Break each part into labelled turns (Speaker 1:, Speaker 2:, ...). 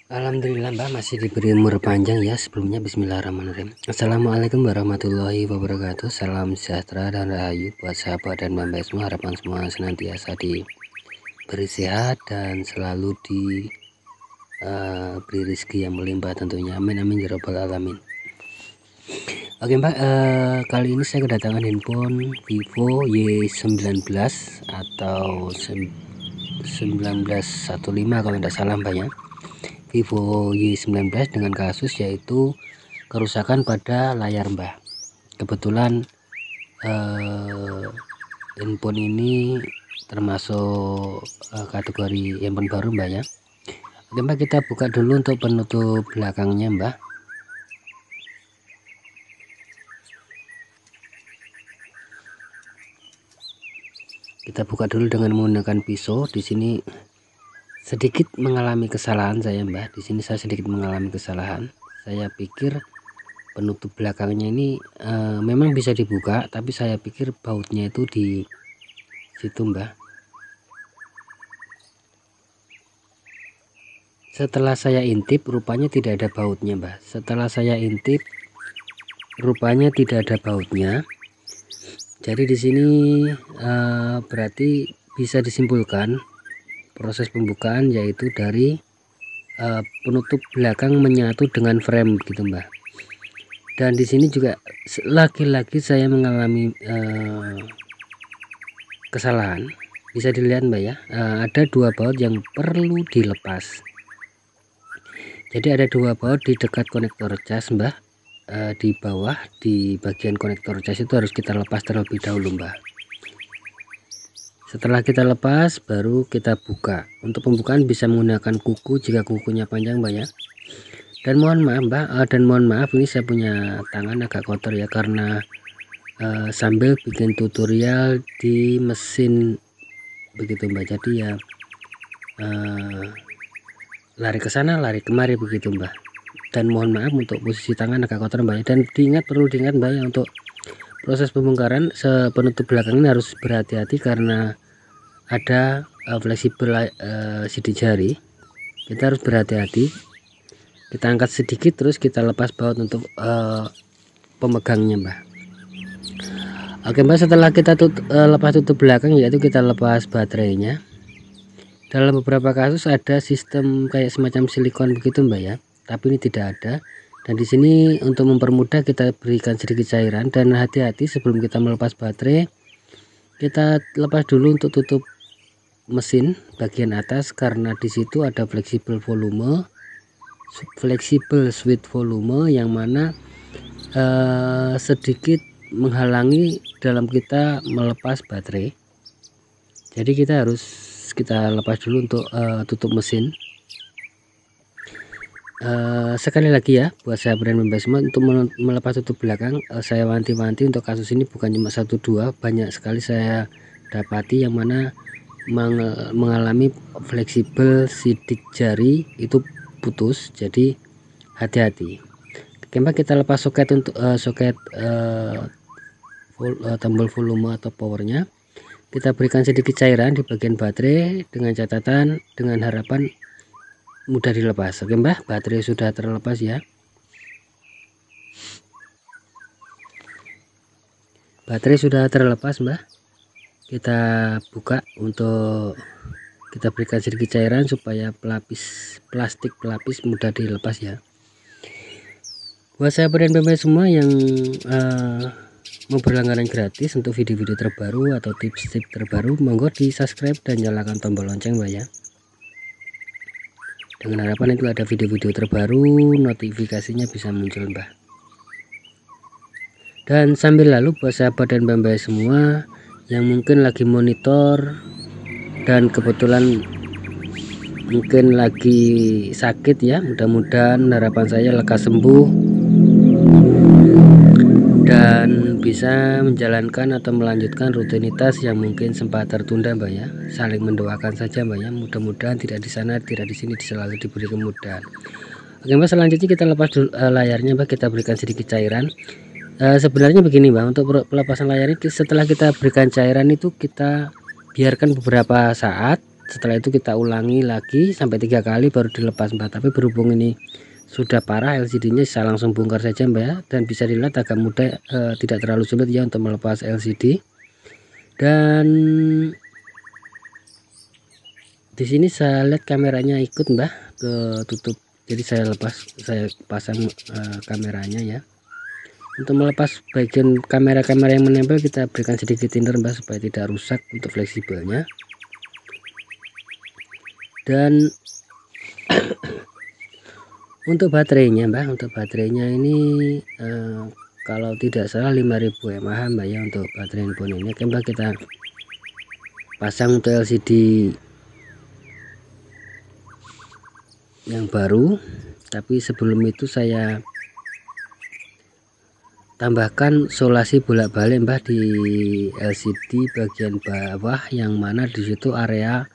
Speaker 1: Alhamdulillah Mbak masih diberi umur panjang ya. Sebelumnya bismillahirrahmanirrahim. Assalamualaikum warahmatullahi wabarakatuh. Salam sejahtera dan rahayu buat sahabat dan mbak semua. Harapan semua senantiasa diberi sehat dan selalu diberi rezeki yang melimpah tentunya. Amin amin ya rabbal alamin. Oke Mbak, kali ini saya kedatangan handphone Vivo Y19 atau 1915 kalau tidak salah Mbak ya. Vivo Y19 dengan kasus yaitu kerusakan pada layar Mbak. Kebetulan handphone ini termasuk kategori handphone baru Mbak ya. Oke Mbak, kita buka dulu untuk penutup belakangnya Mbak. Kita buka dulu dengan menggunakan pisau. Di sini sedikit mengalami kesalahan saya Mbak. Di sini saya sedikit mengalami kesalahan. Saya pikir penutup belakangnya ini memang bisa dibuka, tapi saya pikir bautnya itu di situ Mbak. Setelah saya intip rupanya tidak ada bautnya Mbak. Setelah saya intip rupanya tidak ada bautnya. Jadi di sini berarti bisa disimpulkan proses pembukaan yaitu dari penutup belakang menyatu dengan frame gitu Mbak. Dan di sini juga lagi-lagi saya mengalami kesalahan. Bisa dilihat Mbak ya, ada dua baut yang perlu dilepas. Jadi ada dua baut di dekat konektor cas Mbak. Di bawah di bagian konektor cas itu harus kita lepas terlebih dahulu Mbak. Setelah kita lepas baru kita buka. Untuk pembukaan bisa menggunakan kuku jika kukunya panjang Mbak ya. Dan mohon maaf Mbak, ini saya punya tangan agak kotor ya karena sambil bikin tutorial di mesin begitu Mbak. Jadi ya lari ke sana lari kemari begitu Mbak. Dan mohon maaf untuk posisi tangan agak kotor Mbak. Dan perlu diingat Mbak ya, untuk proses pembongkaran penutup belakang ini harus berhati-hati karena ada fleksibel sidik jari. Kita harus berhati-hati. Kita angkat sedikit terus kita lepas baut untuk pemegangnya Mbak. Oke Mbak, setelah kita lepas tutup belakang yaitu kita lepas baterainya. Dalam beberapa kasus ada sistem kayak semacam silikon begitu Mbak ya, tapi ini tidak ada. Dan di sini untuk mempermudah kita berikan sedikit cairan dan hati-hati sebelum kita melepas baterai. Kita lepas dulu untuk tutup mesin bagian atas karena di situ ada fleksibel switch volume yang mana sedikit menghalangi dalam kita melepas baterai. Jadi kita lepas dulu untuk tutup mesin. Sekali lagi ya buat saya brand members semua, untuk melepas tutup belakang saya wanti-wanti untuk kasus ini bukan cuma 1-2, banyak sekali saya dapati yang mana mengalami fleksibel sidik jari itu putus. Jadi hati-hati. Oke Mbak, kita lepas soket untuk tombol volume atau powernya. Kita berikan sedikit cairan di bagian baterai dengan catatan dengan harapan mudah dilepas. Oke Mbak, baterai sudah terlepas ya. Baterai sudah terlepas Mbak. Kita buka untuk kita berikan sedikit cairan supaya plastik pelapis mudah dilepas ya. Buat saya dan bapak semua yang mau berlangganan gratis untuk video-video terbaru atau tips-tips terbaru, monggo di subscribe dan nyalakan tombol lonceng Mbak ya. Dengan harapan itu ada video-video terbaru notifikasinya bisa muncul Mbak. Dan sambil lalu buat sahabat dan mbak semua yang mungkin lagi monitor dan kebetulan mungkin lagi sakit ya, mudah-mudahan harapan saya lekas sembuh dan bisa menjalankan atau melanjutkan rutinitas yang mungkin sempat tertunda Mbak ya. Saling mendoakan saja Mbak ya, mudah-mudahan tidak di sana tidak di sini selalu diberi kemudahan. Oke Mbak, selanjutnya kita lepas dulu layarnya Mbak, kita berikan sedikit cairan. Sebenarnya begini Mbak, untuk pelepasan layar ini setelah kita berikan cairan itu kita biarkan beberapa saat Setelah itu kita ulangi lagi sampai 3 kali baru dilepas Mbak. Tapi berhubung ini sudah parah LCD-nya, saya langsung bongkar saja Mbak ya. Dan bisa dilihat agak mudah, tidak terlalu sulit ya untuk melepas LCD. Dan di sini saya lihat kameranya ikut Mbak ke tutup, jadi saya pasang kameranya ya. Untuk melepas bagian kamera-kamera yang menempel kita berikan sedikit thinner Mbak supaya tidak rusak untuk fleksibelnya. Dan untuk baterainya Mbak, untuk baterainya ini kalau tidak salah 5000 mAh Mbak ya untuk baterai handphone ini. Oke Mbak, kita pasang untuk LCD yang baru. Tapi sebelum itu saya tambahkan solasi bolak-balik Mbak di LCD bagian bawah, yang mana disitu area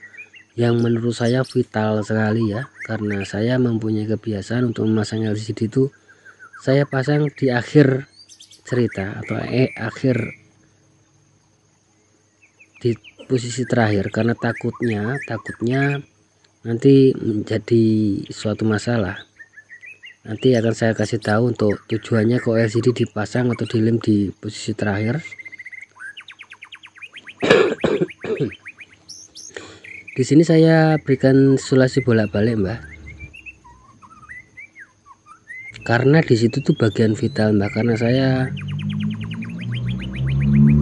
Speaker 1: yang menurut saya vital sekali ya, karena saya mempunyai kebiasaan untuk memasang LCD itu saya pasang di akhir cerita atau akhir di posisi terakhir, karena takutnya nanti menjadi suatu masalah. Nanti akan saya kasih tahu untuk tujuannya kok LCD dipasang atau dilem di posisi terakhir. Di sini saya berikan solasi bolak-balik Mbak, karena di situ tuh bagian vital Mbak. Karena saya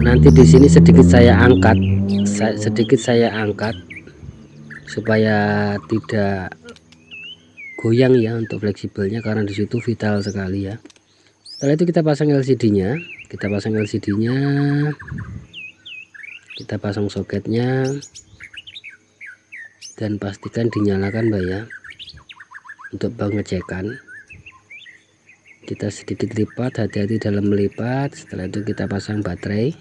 Speaker 1: nanti di sini sedikit saya angkat supaya tidak goyang ya untuk fleksibelnya, karena di situ vital sekali ya. Setelah itu kita pasang LCD-nya, kita pasang soketnya, dan pastikan dinyalakan Mbak ya. Untuk pengecekan kita sedikit lipat, hati-hati dalam melipat. Setelah itu kita pasang baterai.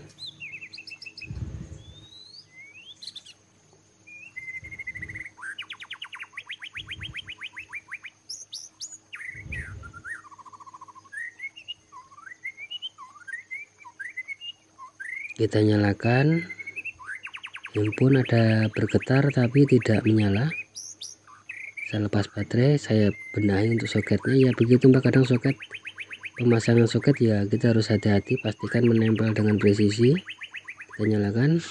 Speaker 1: Kita nyalakan, handphone ada bergetar tapi tidak menyala. Saya lepas baterai, saya benahi untuk soketnya ya. Begitu Mbak, kadang soket, pemasangan soket ya kita harus hati-hati, pastikan menempel dengan presisi. Kita nyalakan,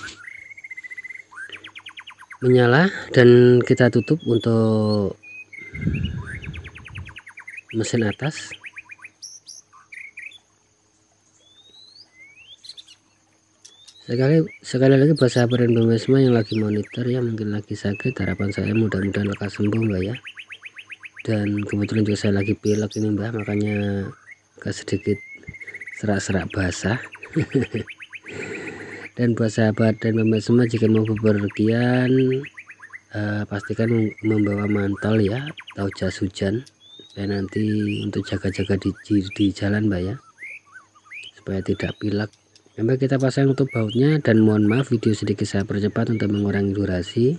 Speaker 1: menyala, dan kita tutup untuk mesin atas. Sekali lagi buat sahabat dan semua yang lagi monitor ya, mungkin lagi sakit, harapan saya mudah-mudahan lekas sembuh Mbak ya. Dan kebetulan juga saya lagi pilek ini Mbak, makanya agak sedikit serak-serak basah. Dan buat sahabat dan semua, jika mau bepergian pastikan membawa mantel ya atau jas hujan, supaya nanti untuk jaga-jaga di jalan Mbak ya, supaya tidak pilek. Mbak, kita pasang untuk bautnya, dan mohon maaf video sedikit saya percepat untuk mengurangi durasi.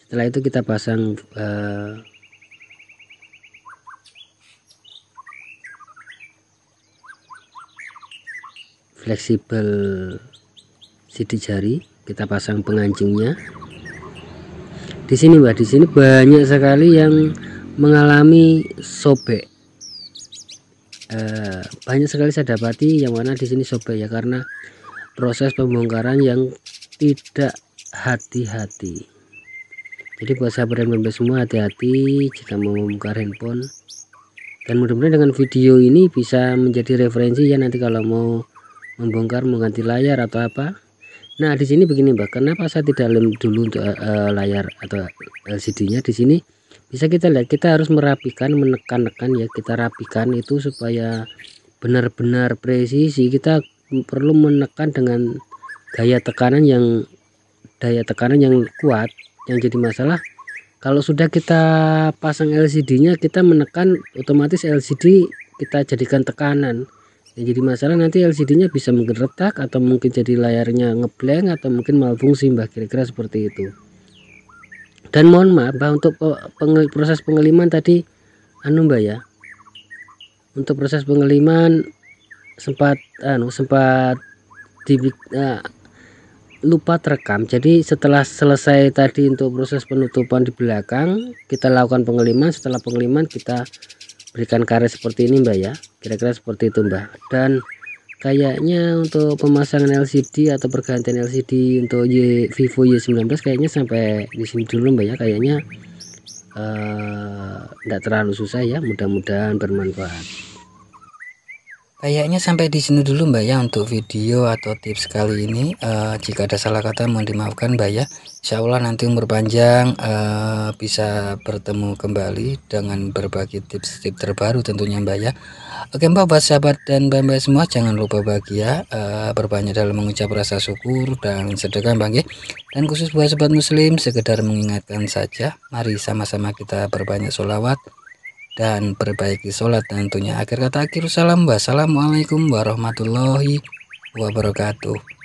Speaker 1: Setelah itu kita pasang fleksibel sidik jari, kita pasang pengancingnya. Di sini Mbak, di sini banyak sekali yang mengalami sobek. Banyak sekali saya dapati yang mana di sini sobek ya, karena proses pembongkaran yang tidak hati-hati. Jadi buat sahabat dan membeli semua, hati-hati jika mau membongkar handphone. Dan mudah-mudahan dengan video ini bisa menjadi referensi ya, nanti kalau mau membongkar, mengganti layar atau apa. Nah di sini begini Mbak, kenapa saya tidak lem dulu untuk layar atau LCD-nya. Di sini bisa kita lihat, kita harus merapikan, menekan-nekan ya, kita rapikan itu supaya benar-benar presisi. Kita perlu menekan dengan daya tekanan yang kuat. Yang jadi masalah kalau sudah kita pasang LCD-nya, kita menekan, otomatis LCD kita jadikan tekanan. Yang jadi masalah nanti LCD-nya bisa mungkin retak, atau mungkin jadi layarnya ngeblank, atau mungkin malfungsi Mbak, kira-kira seperti itu. Dan mohon maaf Mbak, untuk proses pengeliman tadi Mbak ya, untuk proses pengeliman sempat lupa terekam. Jadi setelah selesai tadi untuk proses penutupan di belakang, kita lakukan pengeliman. Setelah pengeliman kita berikan karet seperti ini Mbak ya, kira-kira seperti itu Mbak. Dan kayaknya untuk pemasangan LCD atau pergantian LCD untuk Vivo Y19 kayaknya sampai di sini dulu Mbak ya. Kayaknya enggak terlalu susah ya, mudah-mudahan bermanfaat.
Speaker 2: Kayaknya sampai di sini dulu Mbak ya untuk video atau tips kali ini. Jika ada salah kata mohon dimaafkan Mbak ya. Insya Allah nanti umur panjang, bisa bertemu kembali dengan berbagi tips-tips terbaru tentunya Mbak ya. Oke Mbak, buat sahabat dan Mbak semua jangan lupa bahagia, berbanyak dalam mengucap rasa syukur dan sedekah Mbak ya. Dan khusus buat sobat muslim, sekedar mengingatkan saja, mari sama-sama kita berbanyak sholawat dan perbaiki sholat tentunya. Akhir kata akhir salam, wassalamualaikum warahmatullahi wabarakatuh.